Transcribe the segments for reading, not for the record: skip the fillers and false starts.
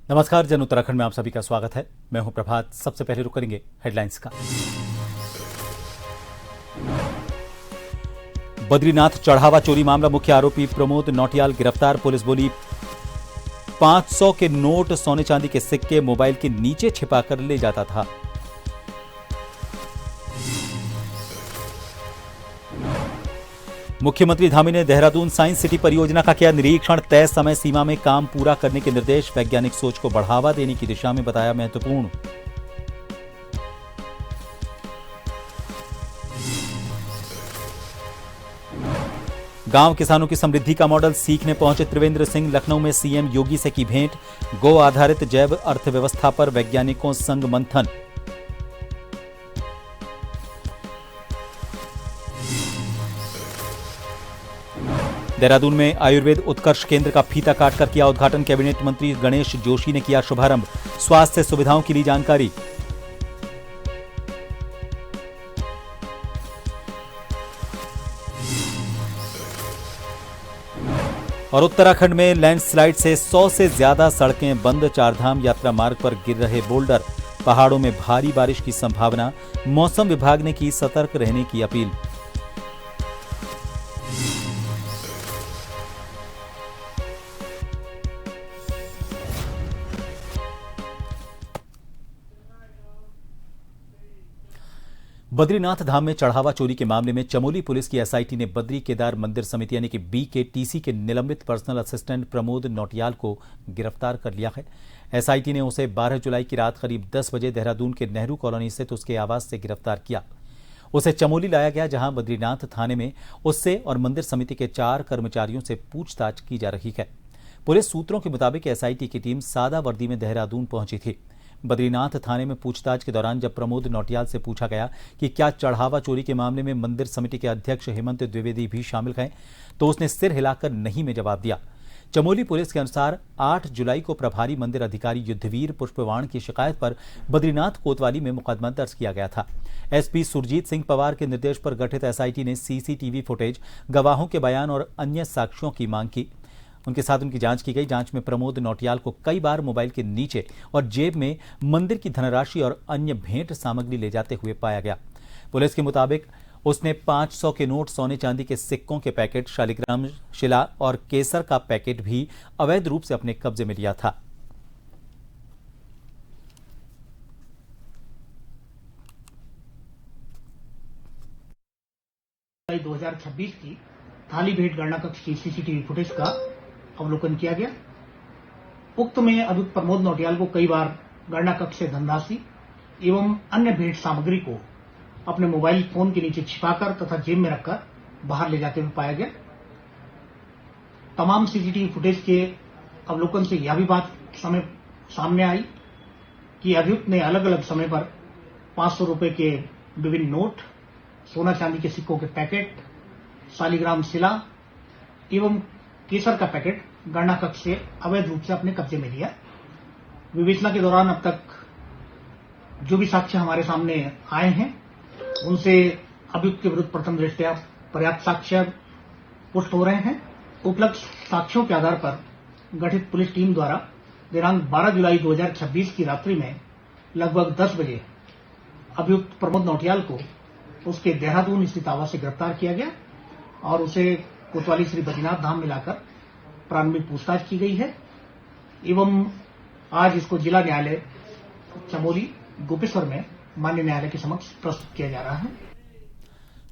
नमस्कार, जन उत्तराखंड में आप सभी का स्वागत है। मैं हूं प्रभात। सबसे पहले रुक करेंगे हेडलाइंस का। बद्रीनाथ चढ़ावा चोरी मामला, मुख्य आरोपी प्रमोद नौटियाल गिरफ्तार। पुलिस बोली 500 के नोट, सोने चांदी के सिक्के मोबाइल के नीचे छिपाकर ले जाता था। मुख्यमंत्री धामी ने देहरादून साइंस सिटी परियोजना का किया निरीक्षण। तय समय सीमा में काम पूरा करने के निर्देश। वैज्ञानिक सोच को बढ़ावा देने की दिशा में बताया महत्वपूर्ण। गांव किसानों की समृद्धि का मॉडल सीखने पहुंचे त्रिवेंद्र सिंह। लखनऊ में सीएम योगी से की भेंट। गो आधारित जैव अर्थव्यवस्था पर वैज्ञानिकों संग मंथन। देहरादून में आयुर्वेद उत्कर्ष केंद्र का फीता काटकर किया उद्घाटन। कैबिनेट मंत्री गणेश जोशी ने किया शुभारंभ। स्वास्थ्य सुविधाओं की ली जानकारी। और उत्तराखंड में लैंडस्लाइड से 100 से ज्यादा सड़कें बंद। चारधाम यात्रा मार्ग पर गिर रहे बोल्डर। पहाड़ों में भारी बारिश की संभावना। मौसम विभाग ने की सतर्क रहने की अपील। बद्रीनाथ धाम में चढ़ावा चोरी के मामले में चमोली पुलिस की एसआईटी ने बद्री केदार मंदिर समिति यानी कि बीकेटीसी के निलंबित पर्सनल असिस्टेंट प्रमोद नौटियाल को गिरफ्तार कर लिया है। एसआईटी ने उसे 12 जुलाई की रात करीब 10 बजे देहरादून के नेहरू कॉलोनी स्थित उसके आवास से गिरफ्तार किया। उसे चमोली लाया गया, जहां बद्रीनाथ थाने में उससे और मंदिर समिति के 4 कर्मचारियों से पूछताछ की जा रही है। पुलिस सूत्रों के मुताबिक एसआईटी की टीम सादा वर्दी में देहरादून पहुंची थी। बद्रीनाथ थाने में पूछताछ के दौरान जब प्रमोद नौटियाल से पूछा गया कि क्या चढ़ावा चोरी के मामले में मंदिर समिति के अध्यक्ष हेमंत द्विवेदी भी शामिल हैं, तो उसने सिर हिलाकर नहीं में जवाब दिया। चमोली पुलिस के अनुसार 8 जुलाई को प्रभारी मंदिर अधिकारी युद्धवीर पुष्पवाण की शिकायत पर बद्रीनाथ कोतवाली में मुकदमा दर्ज किया गया था। एसपी सुरजीत सिंह पवार के निर्देश पर गठित एसआईटी ने सीसीटीवी फुटेज, गवाहों के बयान और अन्य साक्ष्यों की मांग की। उनके साथ उनकी जांच की गई। जांच में प्रमोद नौटियाल को कई बार मोबाइल के नीचे और जेब में मंदिर की धनराशि और अन्य भेंट सामग्री ले जाते हुए पाया गया। पुलिस के मुताबिक उसने 500 के नोट, सोने चांदी के सिक्कों के पैकेट, शालिग्राम शिला और केसर का पैकेट भी अवैध रूप से अपने कब्जे में लिया था। जुलाई 2026 की थाली भेंट गणना कक्ष की सीसीटीवी फुटेज का अवलोकन किया गया। उक्त में अभियुक्त प्रमोद नौटियाल को कई बार गणना कक्ष से धनराशि एवं अन्य भेंट सामग्री को अपने मोबाइल फोन के नीचे छिपाकर तथा जेब में रखकर बाहर ले जाते हुए पाया गया। तमाम सीसीटीवी फुटेज के अवलोकन से यह भी बात सामने आई कि अभियुक्त ने अलग अलग समय पर 500 रुपए के विभिन्न नोट, सोना चांदी के सिक्कों के पैकेट, शालिग्राम शिला एवं केसर का पैकेट गणना कक्ष से अवैध रूप से अपने कब्जे में लिया। विवेचना के दौरान अब तक जो भी साक्ष्य हमारे सामने आए हैं, उनसे अभियुक्त के विरुद्ध प्रथम दृष्टया पर्याप्त साक्ष्य पुष्ट हो रहे हैं। उपलब्ध साक्ष्यों के आधार पर गठित पुलिस टीम द्वारा दिनांक 12 जुलाई 2026 की रात्रि में लगभग 10 बजे अभियुक्त प्रमोद नौटियाल को उसके देहरादून स्थित आवास से गिरफ्तार किया गया और उसे कोतवाली श्री बद्रीनाथ धाम में लाकर प्रारंभिक पूछताछ की गई है एवं आज इसको जिला न्यायालय चमोली गोपेश्वर में माननीय न्यायालय के समक्ष प्रस्तुत किया जा रहा है।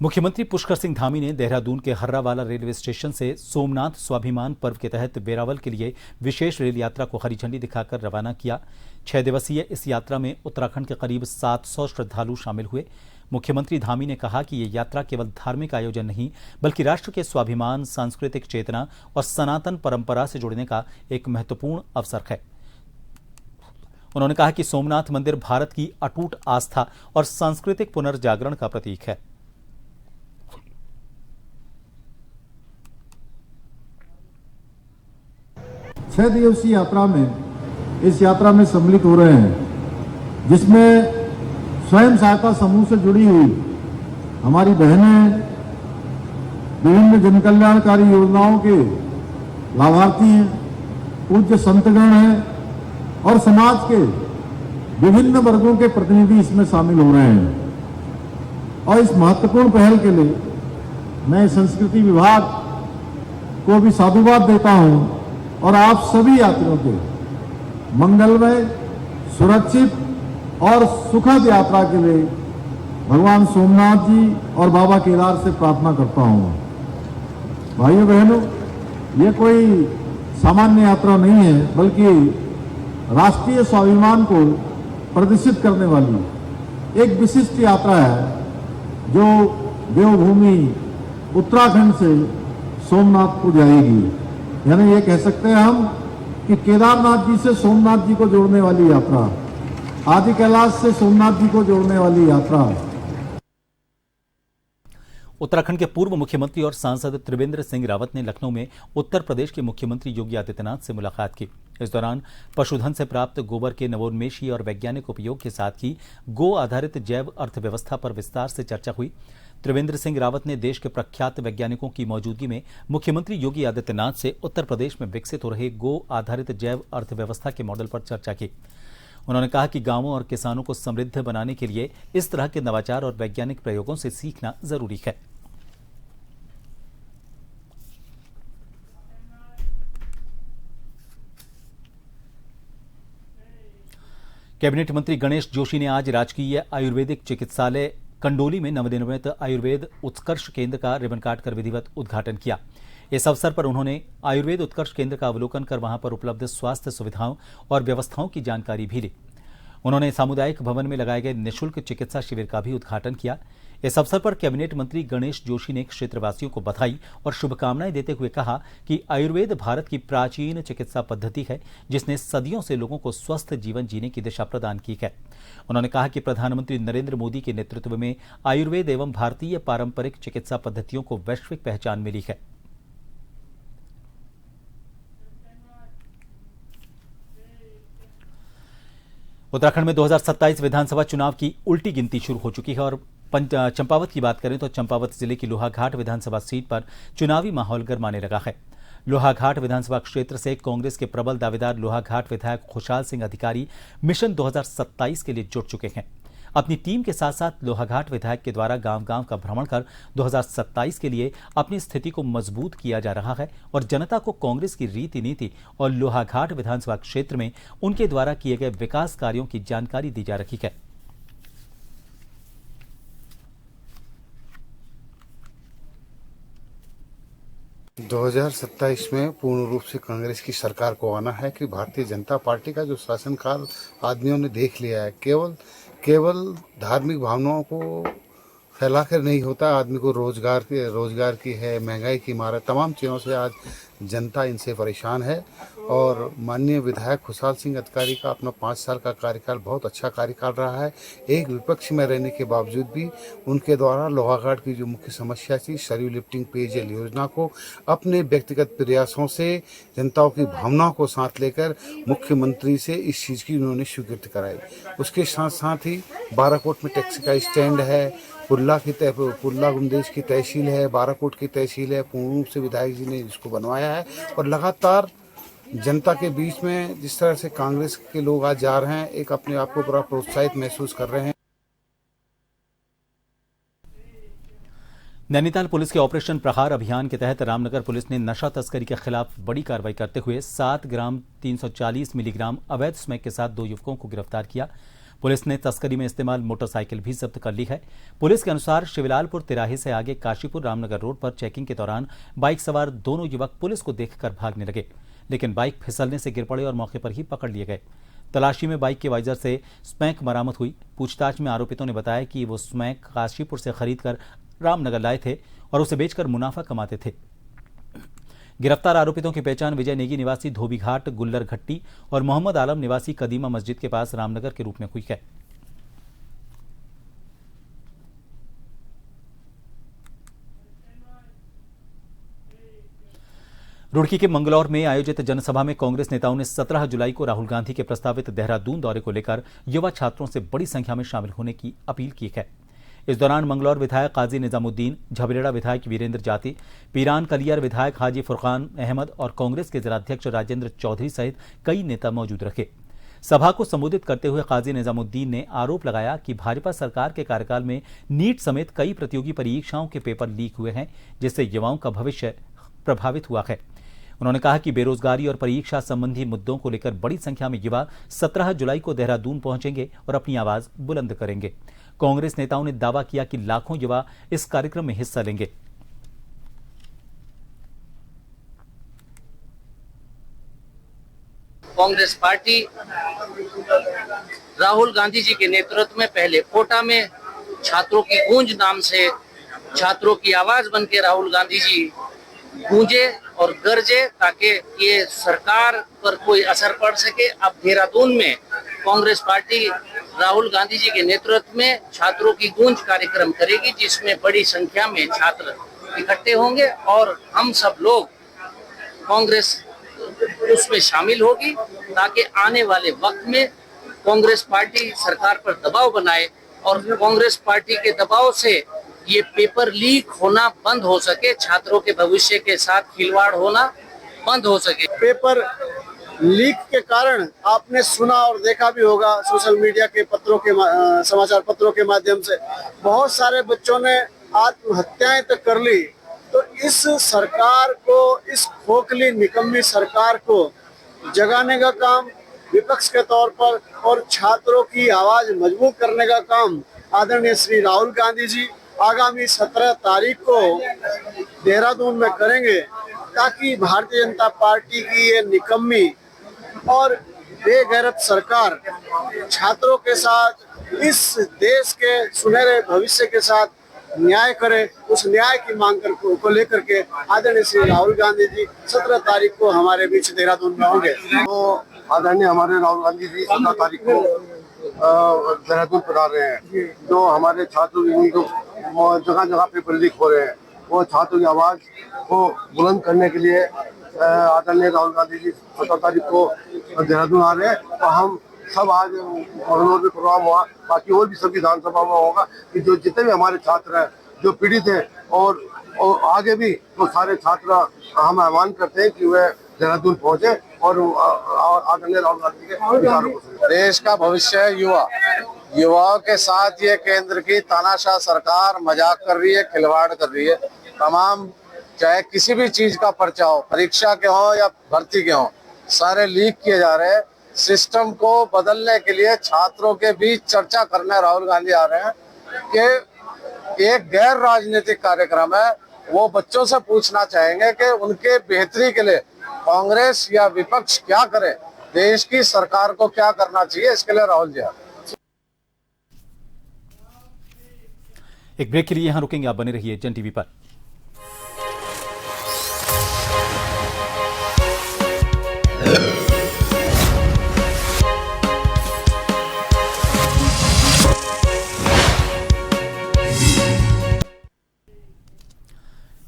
मुख्यमंत्री पुष्कर सिंह धामी ने देहरादून के हर्रावाला रेलवे स्टेशन से सोमनाथ स्वाभिमान पर्व के तहत वेरावल के लिए विशेष रेल यात्रा को हरी झंडी दिखाकर रवाना किया। 6 दिवसीय इस यात्रा में उत्तराखंड के करीब 700 श्रद्धालु शामिल हुए। मुख्यमंत्री धामी ने कहा कि ये यात्रा केवल धार्मिक आयोजन नहीं, बल्कि राष्ट्र के स्वाभिमान, सांस्कृतिक चेतना और सनातन परंपरा से जुड़ने का एक महत्वपूर्ण अवसर है। उन्होंने कहा कि सोमनाथ मंदिर भारत की अटूट आस्था और सांस्कृतिक पुनर्जागरण का प्रतीक है। 6 दिवसीय यात्रा में इस यात्रा में सम्मिलित हो रहे हैं, जिसमें स्वयं सहायता समूह से जुड़ी हुई हमारी बहनें, विभिन्न जनकल्याणकारी योजनाओं के लाभार्थी हैं, पूज्य संतगण हैं और समाज के विभिन्न वर्गों के प्रतिनिधि इसमें शामिल हो रहे हैं। और इस महत्वपूर्ण पहल के लिए मैं संस्कृति विभाग को भी साधुवाद देता हूं और आप सभी यात्रियों के मंगलमय, सुरक्षित और सुखद यात्रा के लिए भगवान सोमनाथ जी और बाबा केदार से प्रार्थना करता हूं। भाइयों बहनों, ये कोई सामान्य यात्रा नहीं है, बल्कि राष्ट्रीय स्वाभिमान को प्रदर्शित करने वाली एक विशिष्ट यात्रा है जो देवभूमि उत्तराखंड से सोमनाथ को जाएगी। यानी ये कह सकते हैं हम कि केदारनाथ जी से सोमनाथ जी को जोड़ने वाली यात्रा, आदि कैलाश से सोमनाथ जी को जोड़ने वाली यात्रा। उत्तराखंड के पूर्व मुख्यमंत्री और सांसद त्रिवेंद्र सिंह रावत ने लखनऊ में उत्तर प्रदेश के मुख्यमंत्री योगी आदित्यनाथ से मुलाकात की। इस दौरान पशुधन से प्राप्त गोबर के नवोन्मेषी और वैज्ञानिक उपयोग के साथ ही गो आधारित जैव अर्थव्यवस्था पर विस्तार से चर्चा हुई। त्रिवेंद्र सिंह रावत ने देश के प्रख्यात वैज्ञानिकों की मौजूदगी में मुख्यमंत्री योगी आदित्यनाथ से उत्तर प्रदेश में विकसित हो रहे गो आधारित जैव अर्थव्यवस्था के मॉडल पर चर्चा की। उन्होंने कहा कि गांवों और किसानों को समृद्ध बनाने के लिए इस तरह के नवाचार और वैज्ञानिक प्रयोगों से सीखना जरूरी है। कैबिनेट मंत्री गणेश जोशी ने आज राजकीय आयुर्वेदिक चिकित्सालय कंडोली में नवनिर्मित आयुर्वेद उत्कर्ष केंद्र का रिबन काट कर विधिवत उद्घाटन किया। इस अवसर पर उन्होंने आयुर्वेद उत्कर्ष केंद्र का अवलोकन कर वहां पर उपलब्ध स्वास्थ्य सुविधाओं और व्यवस्थाओं की जानकारी भी ली। उन्होंने सामुदायिक भवन में लगाए गए निःशुल्क चिकित्सा शिविर का भी उद्घाटन किया। इस अवसर पर कैबिनेट मंत्री गणेश जोशी ने क्षेत्रवासियों को बधाई और शुभकामनाएं देते हुए कहा कि आयुर्वेद भारत की प्राचीन चिकित्सा पद्धति है जिसने सदियों से लोगों को स्वस्थ जीवन जीने की दिशा प्रदान की है। उन्होंने कहा कि प्रधानमंत्री नरेंद्र मोदी के नेतृत्व में आयुर्वेद एवं भारतीय पारंपरिक चिकित्सा पद्धतियों को वैश्विक पहचान मिली है। उत्तराखंड में 2027 विधानसभा चुनाव की उल्टी गिनती शुरू हो चुकी है और चंपावत की बात करें तो चंपावत जिले की लोहाघाट विधानसभा सीट पर चुनावी माहौल गरमाने लगा है। लोहाघाट विधानसभा क्षेत्र से कांग्रेस के प्रबल दावेदार लोहाघाट विधायक खुशहाल सिंह अधिकारी मिशन 2027 के लिए जुट चुके हैं। अपनी टीम के साथ साथ लोहाघाट विधायक के द्वारा गांव-गांव का भ्रमण कर 2027 के लिए अपनी स्थिति को मजबूत किया जा रहा है और जनता को कांग्रेस की रीति नीति और लोहाघाट विधानसभा क्षेत्र में उनके द्वारा किए गए विकास कार्यों की जानकारी दी जा रही है। दो 2027 में पूर्ण रूप से कांग्रेस की सरकार को आना है कि भारतीय जनता पार्टी का जो शासनकाल आदमियों ने देख लिया है, केवल धार्मिक भावनाओं को फैलाकर नहीं होता। आदमी को रोजगार की है, महंगाई की मार है, तमाम चीज़ों से आज जनता इनसे परेशान है। और माननीय विधायक खुशहाल सिंह अधिकारी का अपना 5 साल का कार्यकाल बहुत अच्छा कार्यकाल रहा है। एक विपक्ष में रहने के बावजूद भी उनके द्वारा लोहाघाट की जो मुख्य समस्या थी सरयू लिफ्टिंग पेयजल योजना को अपने व्यक्तिगत प्रयासों से जनताओं की भावनाओं को साथ लेकर मुख्यमंत्री से इस चीज़ की उन्होंने स्वीकृति कराई। उसके साथ साथ ही बाराकोट में टैक्सी का स्टैंड है, पुल्ला गुंदेश की तहसील है, बाराकोट की तहसील है, पूर्ण रूप से विधायक जी ने इसको बनवाया है। और लगातार जनता के बीच में जिस तरह से कांग्रेस के लोग आज जा रहे हैं, एक अपने आप को बड़ा प्रोत्साहित महसूस कर रहे हैं। नैनीताल पुलिस के ऑपरेशन प्रहार अभियान के तहत रामनगर पुलिस ने नशा तस्करी के खिलाफ बड़ी कार्रवाई करते हुए 7 ग्राम 340 मिलीग्राम अवैध स्मैक के साथ 2 युवकों को गिरफ्तार किया। पुलिस ने तस्करी में इस्तेमाल मोटरसाइकिल भी जब्त कर ली है। पुलिस के अनुसार शिवलालपुर तिराहे से आगे काशीपुर रामनगर रोड पर चेकिंग के दौरान बाइक सवार दोनों युवक पुलिस को देखकर भागने लगे, लेकिन बाइक फिसलने से गिर पड़े और मौके पर ही पकड़ लिए गए। तलाशी में बाइक के वाइजर से स्मैक बरामद हुई। पूछताछ में आरोपितों ने बताया कि वो स्मैक काशीपुर से खरीदकर रामनगर लाए थे और उसे बेचकर मुनाफा कमाते थे। गिरफ्तार आरोपितों की पहचान विजय नेगी निवासी धोबीघाट गुल्लर घट्टी और मोहम्मद आलम निवासी कदीमा मस्जिद के पास रामनगर के रूप में हुई है। रुड़की के मंगलौर में आयोजित जनसभा में कांग्रेस नेताओं ने 17 जुलाई को राहुल गांधी के प्रस्तावित देहरादून दौरे को लेकर युवा छात्रों से बड़ी संख्या में शामिल होने की अपील की है। इस दौरान मंगलौर विधायक काजी निजामुद्दीन, झबरेड़ा विधायक वीरेंद्र जाति, पीरान कलियर विधायक हाजी फुरकान अहमद और कांग्रेस के जिलाध्यक्ष राजेंद्र चौधरी सहित कई नेता मौजूद रहे। सभा को संबोधित करते हुए काजी निजामुद्दीन ने आरोप लगाया कि भाजपा सरकार के कार्यकाल में नीट समेत कई प्रतियोगी परीक्षाओं के पेपर लीक हुए हैं, जिससे युवाओं का भविष्य प्रभावित हुआ है। उन्होंने कहा कि बेरोजगारी और परीक्षा संबंधी मुद्दों को लेकर बड़ी संख्या में युवा 17 जुलाई को देहरादून पहुंचेंगे और अपनी आवाज बुलंद करेंगे। कांग्रेस नेताओं ने दावा किया कि लाखों युवा इस कार्यक्रम में हिस्सा लेंगे। कांग्रेस पार्टी राहुल गांधी जी के नेतृत्व में पहले कोटा में छात्रों की गूंज नाम से छात्रों की आवाज बन के राहुल गांधी जी गूंजे और गरजे ताकि ये सरकार पर कोई असर पड़ सके। अब देहरादून में कांग्रेस पार्टी राहुल गांधी जी के नेतृत्व में छात्रों की गूंज कार्यक्रम करेगी, जिसमें बड़ी संख्या में छात्र इकट्ठे होंगे और हम सब लोग कांग्रेस उसमें शामिल होगी ताकि आने वाले वक्त में कांग्रेस पार्टी सरकार पर दबाव बनाए और कांग्रेस पार्टी के दबाव से ये पेपर लीक होना बंद हो सके, छात्रों के भविष्य के साथ खिलवाड़ होना बंद हो सके। पेपर लीक के कारण आपने सुना और देखा भी होगा सोशल मीडिया के पत्रों के समाचार पत्रों के माध्यम से बहुत सारे बच्चों ने आत्महत्याएं तक कर ली। तो इस सरकार को, इस खोखली निकम्मी सरकार को जगाने का काम विपक्ष के तौर पर और छात्रों की आवाज मजबूत करने का काम आदरणीय श्री राहुल गांधी जी आगामी 17 तारीख को देहरादून में करेंगे, ताकि भारतीय जनता पार्टी की ये निकम्मी और बेगैरत सरकार छात्रों के साथ, इस देश के सुनहरे भविष्य के साथ न्याय करे। उस न्याय की मांग को लेकर के आदरणीय श्री राहुल गांधी जी 17 तारीख को हमारे बीच देहरादून में होंगे। तो आदरणीय हमारे राहुल गांधी जी 17 तारीख को देहरादून पधार रहे हैं। जो हमारे छात्रों की जगह जगह पेपर लीक हो रहे हैं, वो छात्रों की आवाज को बुलंद करने के लिए आदरणीय राहुल गांधी जी 17 तारीख को देहरादून आ रहे हैं। तो हम सब आज मंगलौर में प्रोग्राम हुआ, बाकी और भी सब विधानसभा में होगा कि जो जितने भी हमारे छात्र हैं जो पीड़ित हैं और आगे भी तो सारे छात्र हम आह्वान करते हैं कि वे देहरादून पहुंचे और आदरणीय राहुल गांधी के विचारों को सुने। देश का भविष्य है युवाओं के साथ ये केंद्र की तानाशाह सरकार मजाक कर रही है, खिलवाड़ कर रही है। तमाम चाहे किसी भी चीज का पर्चा हो, परीक्षा के हो या भर्ती के हो, सारे लीक किए जा रहे हैं। सिस्टम को बदलने के लिए छात्रों के बीच चर्चा करने राहुल गांधी आ रहे हैं कि एक गैर राजनीतिक कार्यक्रम है। वो बच्चों से पूछना चाहेंगे कि उनके बेहतरी के लिए कांग्रेस या विपक्ष क्या करे, देश की सरकार को क्या करना चाहिए, इसके लिए राहुल जी आ रहे हैं। एक ब्रेक के लिए यहां रुकेंगे, आप बने रहिए जन टीवी पर।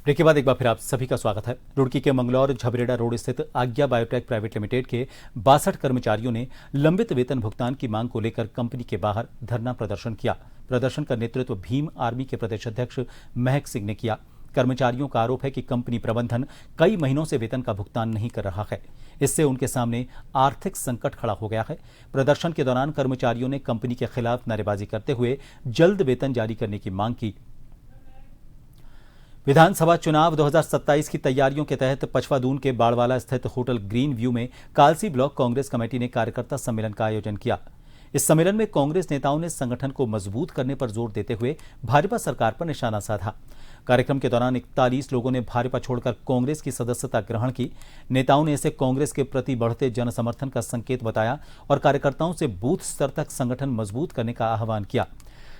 ब्रेक के बाद एक बार फिर आप सभी का स्वागत है। रुड़की के मंगलौर झबरेड़ा रोड स्थित आज्ञा बायोटेक प्राइवेट लिमिटेड के 62 कर्मचारियों ने लंबित वेतन भुगतान की मांग को लेकर कंपनी के बाहर धरना प्रदर्शन किया। प्रदर्शन का नेतृत्व भीम आर्मी के प्रदेश अध्यक्ष महक सिंह ने किया। कर्मचारियों का आरोप है कि कंपनी प्रबंधन कई महीनों से वेतन का भुगतान नहीं कर रहा है। इससे उनके सामने आर्थिक संकट खड़ा हो गया है। प्रदर्शन के दौरान कर्मचारियों ने कंपनी के खिलाफ नारेबाजी करते हुए जल्द वेतन जारी करने की मांग की। विधानसभा चुनाव 2027 की तैयारियों के तहत पचवादून के बाड़वाला स्थित होटल ग्रीन व्यू में कालसी ब्लॉक कांग्रेस कमेटी ने कार्यकर्ता सम्मेलन का आयोजन किया। इस सम्मेलन में कांग्रेस नेताओं ने संगठन को मजबूत करने पर जोर देते हुए भाजपा सरकार पर निशाना साधा। कार्यक्रम के दौरान 41 लोगों ने भाजपा छोड़कर कांग्रेस की सदस्यता ग्रहण की। नेताओं ने इसे कांग्रेस के प्रति बढ़ते जन समर्थन का संकेत बताया और कार्यकर्ताओं से बूथ स्तर तक संगठन मजबूत करने का आह्वान किया।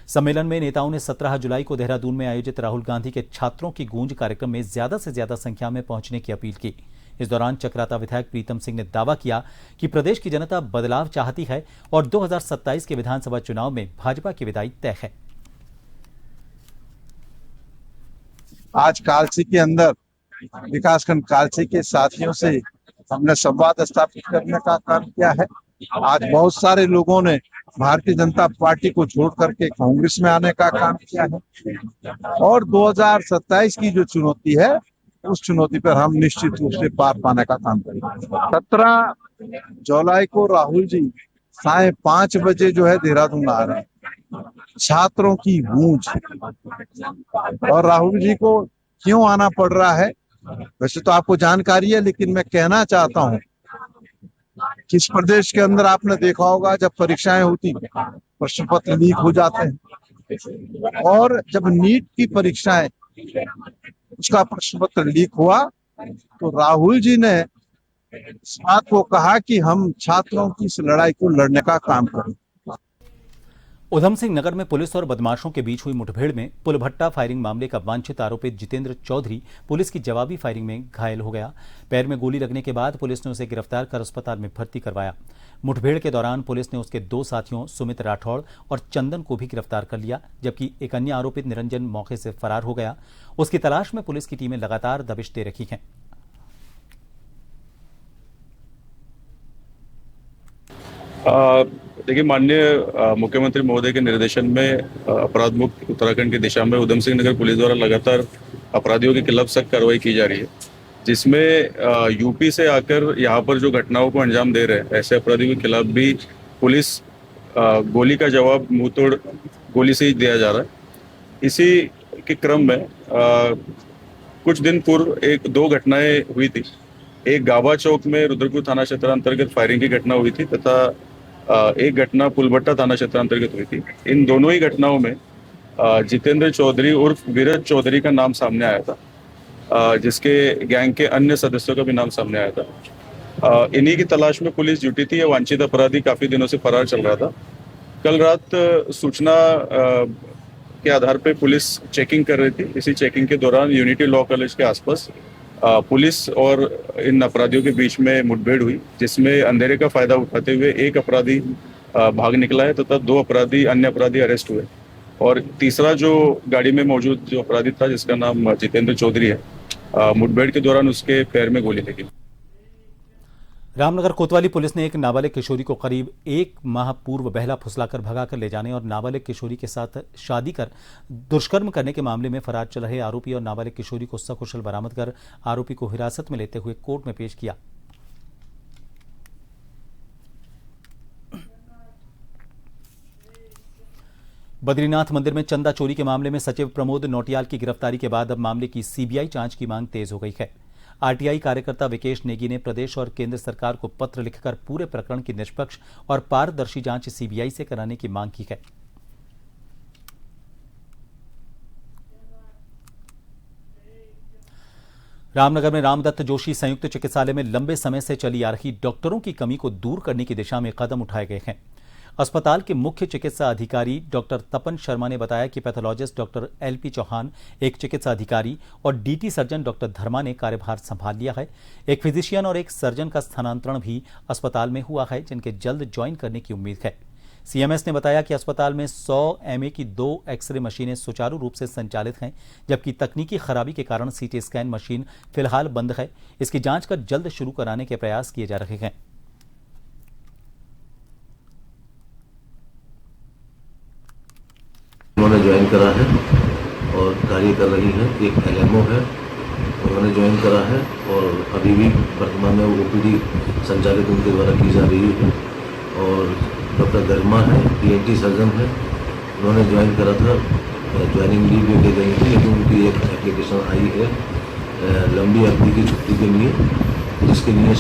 सम्मेलन में नेताओं ने 17 जुलाई को देहरादून में आयोजित राहुल गांधी के छात्रों की गूंज कार्यक्रम में ज्यादा से ज्यादा संख्या में पहुंचने की अपील की। इस दौरान चक्राता विधायक प्रीतम सिंह ने दावा किया कि प्रदेश की जनता बदलाव चाहती है और 2027 के विधानसभा चुनाव में भाजपा की विदाई तय है। आज कालसी के अंदर विकासखंड कालसी के साथियों से हमने संवाद स्थापित करने का काम किया है। आज बहुत सारे लोगों ने भारतीय जनता पार्टी को छोड़ करके कांग्रेस में आने का काम किया है और 2027 की जो चुनौती है उस चुनौती पर हम निश्चित रूप से पार पाने का काम करेंगे। 17 जुलाई को राहुल जी 5:30 बजे जो है देहरादून आ रहे हैं। छात्रों की गूंज, और राहुल जी को क्यों आना पड़ रहा है वैसे तो आपको जानकारी है, लेकिन मैं कहना चाहता हूं कि इस प्रदेश के अंदर आपने देखा होगा जब परीक्षाएं होती प्रश्न पत्र लीक हो जाते हैं, और जब नीट की परीक्षाएं उसका प्रश्न पत्र लीक हुआ तो राहुल जी ने इस बात को कहा कि हम छात्रों की इस लड़ाई को लड़ने का काम करें। उधम सिंह नगर में पुलिस और बदमाशों के बीच हुई मुठभेड़ में पुलभट्टा फायरिंग मामले का वांछित आरोपित जितेंद्र चौधरी पुलिस की जवाबी फायरिंग में घायल हो गया। पैर में गोली लगने के बाद पुलिस ने उसे गिरफ्तार कर अस्पताल में भर्ती करवाया। मुठभेड़ के दौरान पुलिस ने उसके 2 साथियों सुमित राठौड़ और चंदन को भी गिरफ्तार कर लिया, जबकि एक अन्य आरोपित निरंजन मौके से फरार हो गया। उसकी तलाश में पुलिस की टीमें लगातार दबिश दे रही हैं। देखिए, माननीय मुख्यमंत्री महोदय के निर्देशन में अपराध मुक्त उत्तराखंड की दिशा में उधम सिंह नगर पुलिस द्वारा लगातार अपराधियों के खिलाफ सख्त कार्रवाई की जा रही है, जिसमें यूपी से आकर यहाँ पर जो घटनाओं को अंजाम दे रहे हैं ऐसे अपराधियों के खिलाफ भी पुलिस गोली का जवाब मुंहतोड़ गोली से ही दिया जा रहा है। इसी के क्रम में कुछ दिन पूर्व 2 घटनाएं हुई थी। एक गाबा चौक में रुद्रपुर थाना क्षेत्र अंतर्गत फायरिंग की घटना हुई थी तथा एक घटना पुलभट्टा थाना क्षेत्र अंतर्गत हुई थी। इन दोनों ही घटनाओं में जितेंद्र चौधरी उर्फ विरज चौधरी का नाम सामने आया था, जिसके गैंग के अन्य सदस्यों का भी नाम सामने आया था। इन्हीं की तलाश में पुलिस जुटी थी। यह वांछित अपराधी काफी दिनों से फरार चल रहा था। कल रात सूचना के आधार पर पुलिस चेकिंग कर रही थी। इसी चेकिंग के दौरान यूनिटी लॉ कॉलेज के आसपास पुलिस और इन अपराधियों के बीच में मुठभेड़ हुई, जिसमें अंधेरे का फायदा उठाते हुए एक अपराधी भाग निकला है तथा 2 अन्य अपराधी अरेस्ट हुए, और तीसरा जो गाड़ी में मौजूद जो अपराधी था जिसका नाम जितेंद्र चौधरी है, मुठभेड़ के दौरान उसके पैर में गोली लगी। रामनगर कोतवाली पुलिस ने एक नाबालिग किशोरी को करीब 1 माह पूर्व बहला फुसलाकर भगाकर ले जाने और नाबालिग किशोरी के साथ शादी कर दुष्कर्म करने के मामले में फरार चल रहे आरोपी और नाबालिग किशोरी को सकुशल बरामद कर आरोपी को हिरासत में लेते हुए कोर्ट में पेश किया। बद्रीनाथ मंदिर में चंदा चोरी के मामले में सचिव प्रमोद नौटियाल की गिरफ्तारी के बाद अब मामले की सीबीआई जांच की मांग तेज हो गई है। आरटीआई कार्यकर्ता विकेश नेगी ने प्रदेश और केंद्र सरकार को पत्र लिखकर पूरे प्रकरण की निष्पक्ष और पारदर्शी जांच सीबीआई से कराने की मांग की है। रामनगर में रामदत्त जोशी संयुक्त चिकित्सालय में लंबे समय से चली आ रही डॉक्टरों की कमी को दूर करने की दिशा में कदम उठाए गए हैं। अस्पताल के मुख्य चिकित्सा अधिकारी डॉक्टर तपन शर्मा ने बताया कि पैथोलॉजिस्ट डॉक्टर एलपी चौहान, एक चिकित्सा अधिकारी और डीटी सर्जन डॉक्टर धर्मा ने कार्यभार संभाल लिया है। एक फिजिशियन और एक सर्जन का स्थानांतरण भी अस्पताल में हुआ है, जिनके जल्द ज्वाइन करने की उम्मीद है। सीएमएस ने बताया कि अस्पताल में 100 एमए की 2 एक्सरे मशीनें सुचारू रूप से संचालित हैं, जबकि तकनीकी खराबी के कारण सीटी स्कैन मशीन फिलहाल बंद है। इसकी जांच कर जल्द शुरू कराने के प्रयास किए जा रहे हैं। उन्होंने ज्वाइन करा है और कार्य कर रही है। एक एलएमओ है, उन्होंने ज्वाइन करा है और अभी भी वर्तमान में ओपीडी संचालित उनके द्वारा की जा रही है। और डॉक्टर धर्मा है, टीएनटी सर्जन है, उन्होंने ज्वाइन करा था। ज्वाइनिंग लीव लेके गई थी, लेकिन उनकी एक एप्लीकेशन आई है लंबी अवधि की छुट्टी के लिए, जिसके लिए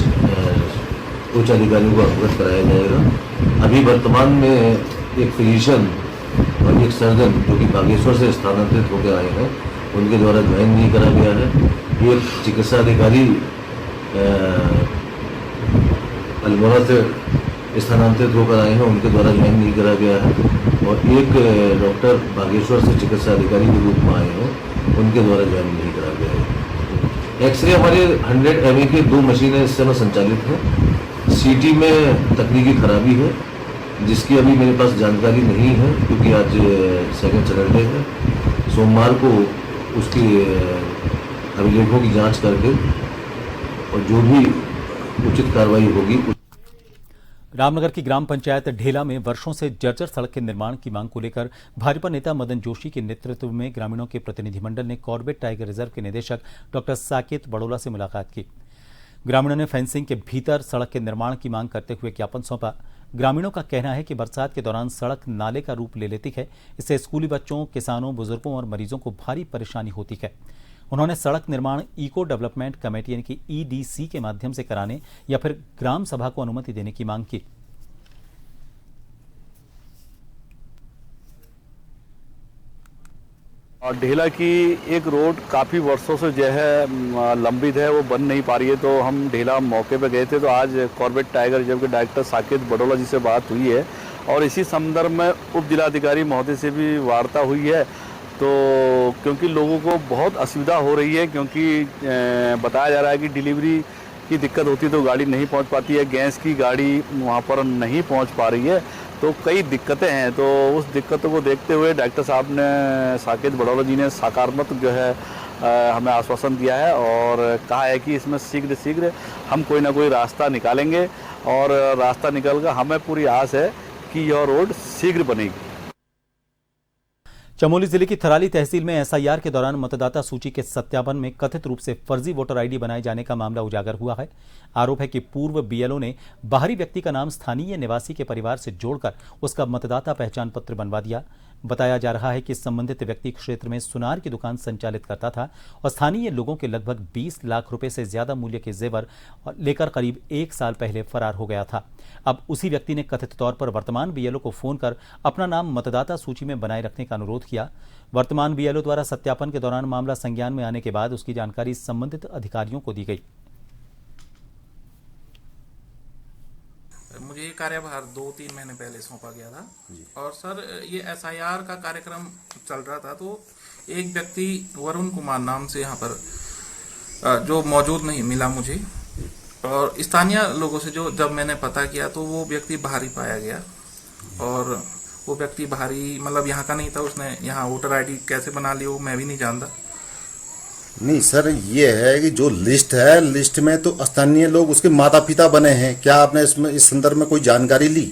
उच्च अधिकारियों को अवगत कराया जाएगा। अभी वर्तमान में एक फिजिशियन और एक सर्जन जो कि बागेश्वर से स्थानांतरित होकर आए हैं, उनके द्वारा ज्वाइन नहीं करा गया है। एक चिकित्सा अधिकारी अल्मोड़ा से स्थानांतरित होकर आए हैं, उनके द्वारा ज्वाइन नहीं करा गया है। और एक डॉक्टर बागेश्वर से चिकित्सा अधिकारी के रूप में आए हैं, उनके द्वारा ज्वाइन नहीं करा गया है। एक्सरे हमारे 100 एमए की 2 मशीनें इस समय संचालित हैं। सीटी में तकनीकी खराबी है, जिसकी अभी मेरे पास जानकारी नहीं है, क्योंकि आज सेकंड सैटरडे है। सोमवार को उसकी अभिलेखों की जांच करके और जो भी उचित कार्रवाई होगी। रामनगर की ग्राम पंचायत ढेला में वर्षों से जर्जर सड़क के निर्माण की मांग को लेकर भाजपा नेता मदन जोशी के नेतृत्व में ग्रामीणों के प्रतिनिधिमंडल ने कॉर्बेट टाइगर रिजर्व के निदेशक डॉक्टर साकेत बड़ोला से मुलाकात की। ग्रामीणों ने फेंसिंग के भीतर सड़क के निर्माण की मांग करते हुए ज्ञापन सौंपा। ग्रामीणों का कहना है कि बरसात के दौरान सड़क नाले का रूप ले लेती है। इससे स्कूली बच्चों, किसानों, बुजुर्गों और मरीजों को भारी परेशानी होती है। उन्होंने सड़क निर्माण इको डेवलपमेंट कमेटी यानी कि EDC के माध्यम से कराने या फिर ग्राम सभा को अनुमति देने की मांग की। और ढेला की एक रोड काफ़ी वर्षों से जो है लंबित है, वो बन नहीं पा रही है। तो हम ढेला मौके पे गए थे, तो आज कॉर्बेट टाइगर रिजर्व के डायरेक्टर साकेत बडोला जी से बात हुई है और इसी संदर्भ में उप जिलाधिकारी महोदय से भी वार्ता हुई है। तो क्योंकि लोगों को बहुत असुविधा हो रही है, क्योंकि बताया जा रहा है कि डिलीवरी की दिक्कत होती है तो गाड़ी नहीं पहुंच पाती है, गैस की गाड़ी वहां पर नहीं पहुंच पा रही है, तो कई दिक्कतें हैं। तो उस दिक्कतों को देखते हुए डॉक्टर साहब ने, साकेत बडोला जी ने सकारात्मक जो है हमें आश्वासन दिया है और कहा है कि इसमें शीघ्र हम कोई ना कोई रास्ता निकालेंगे और रास्ता निकलकर हमें पूरी आस है कि यह रोड शीघ्र बनेगी। चमोली जिले की थराली तहसील में SIR के दौरान मतदाता सूची के सत्यापन में कथित रूप से फर्जी वोटर ID बनाए जाने का मामला उजागर हुआ है। आरोप है कि पूर्व BLO ने बाहरी व्यक्ति का नाम स्थानीय निवासी के परिवार से जोड़कर उसका मतदाता पहचान पत्र बनवा दिया। बताया जा रहा है कि संबंधित व्यक्ति क्षेत्र में सुनार की दुकान संचालित करता था और स्थानीय लोगों के लगभग 20 लाख रुपए से ज्यादा मूल्य के जेवर लेकर करीब 1 साल पहले फरार हो गया था। अब उसी व्यक्ति ने कथित तौर पर वर्तमान BLO को फोन कर अपना नाम मतदाता सूची में बनाए रखने का अनुरोध किया। वर्तमान BLO द्वारा सत्यापन के दौरान मामला संज्ञान में आने के बाद उसकी जानकारी संबंधित अधिकारियों को दी गई। मुझे ये कार्यभार 2-3 महीने पहले सौंपा गया था और सर ये SIR का कार्यक्रम चल रहा था, तो एक व्यक्ति वरुण कुमार नाम से यहाँ पर जो मौजूद नहीं मिला मुझे, और स्थानीय लोगों से जो जब मैंने पता किया तो वो व्यक्ति बाहरी पाया गया और वो व्यक्ति बाहरी मतलब यहाँ का नहीं था। उसने यहाँ वोटर ID कैसे बना ली वो मैं भी नहीं जानता। नहीं सर, ये है कि जो लिस्ट है, लिस्ट में तो स्थानीय लोग उसके माता पिता बने हैं। क्या आपने इसमें इस संदर्भ में कोई जानकारी ली?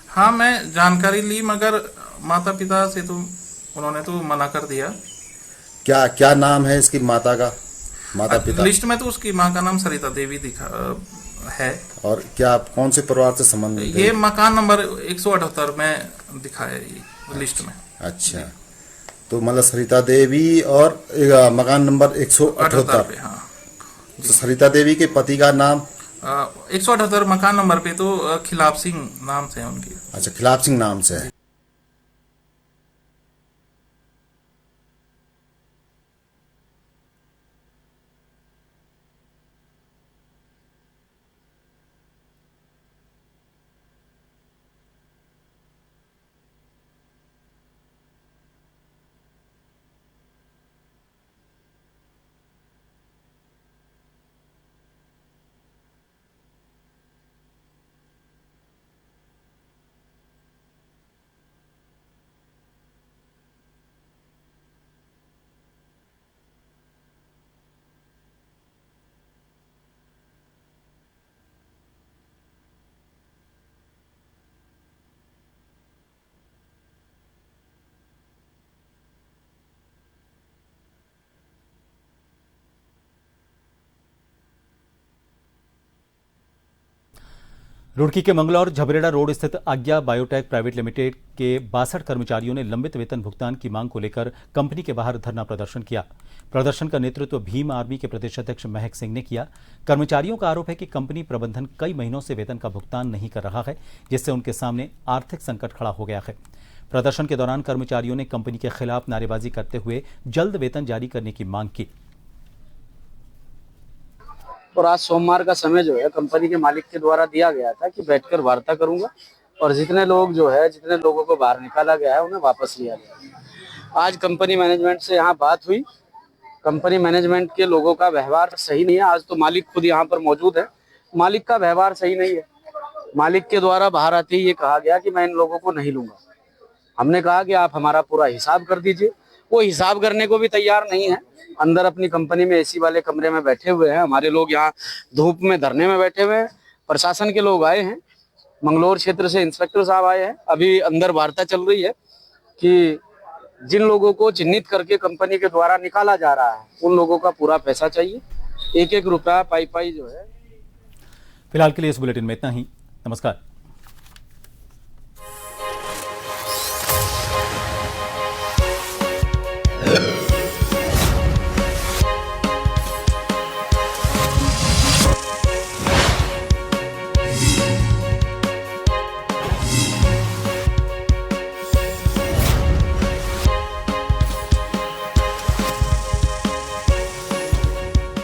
हाँ, मैं जानकारी ली, मगर माता पिता से तो उन्होंने तो मना कर दिया। क्या क्या नाम है इसकी माता का, माता पिता? लिस्ट में तो उसकी माँ का नाम सरिता देवी दिखा है। और क्या आप कौन से परिवार से संबंधित? ये मकान नंबर 178 में दिखा है ये लिस्ट में। अच्छा, तो मतलब सरिता देवी और मकान नंबर 178। हाँ। तो सरिता देवी के पति का नाम 178 मकान नंबर पे तो खिलाफ सिंह नाम से है उनकी। अच्छा, खिलाफ सिंह नाम से है। रुड़की के मंगलौर झबरेड़ा रोड स्थित आज्ञा बायोटेक प्राइवेट लिमिटेड के 62 कर्मचारियों ने लंबित वेतन भुगतान की मांग को लेकर कंपनी के बाहर धरना प्रदर्शन किया। प्रदर्शन का नेतृत्व भीम आर्मी के प्रदेश अध्यक्ष महक सिंह ने किया। कर्मचारियों का आरोप है कि कंपनी प्रबंधन कई महीनों से वेतन का भुगतान नहीं कर रहा है, जिससे उनके सामने आर्थिक संकट खड़ा हो गया है। प्रदर्शन के दौरान कर्मचारियों ने कंपनी के खिलाफ नारेबाजी करते हुए जल्द वेतन जारी करने की मांग की। और आज सोमवार का समय जो है कंपनी के मालिक के द्वारा दिया गया था कि बैठकर वार्ता करूंगा और जितने लोगों को बाहर निकाला गया है उन्हें वापस लिया गया। आज कंपनी मैनेजमेंट से यहाँ बात हुई। कंपनी मैनेजमेंट के लोगों का व्यवहार सही नहीं है। आज तो मालिक खुद यहाँ पर मौजूद है, मालिक का व्यवहार सही नहीं है। मालिक के द्वारा बाहर आते ही ये कहा गया कि मैं इन लोगों को नहीं लूंगा। हमने कहा कि आप हमारा पूरा हिसाब कर दीजिए। वो हिसाब करने को भी तैयार नहीं है। अंदर अपनी कंपनी में एसी वाले कमरे में बैठे हुए हैं। हमारे लोग यहाँ धूप में धरने में बैठे हुए हैं। प्रशासन के लोग आए हैं, मंगलौर क्षेत्र से इंस्पेक्टर साहब आए हैं। अभी अंदर वार्ता चल रही है कि जिन लोगों को चिन्हित करके कंपनी के द्वारा निकाला जा रहा है उन लोगों का पूरा पैसा चाहिए, 1-1 रुपया पाई जो है। फिलहाल के लिए इस बुलेटिन में इतना ही। नमस्कार।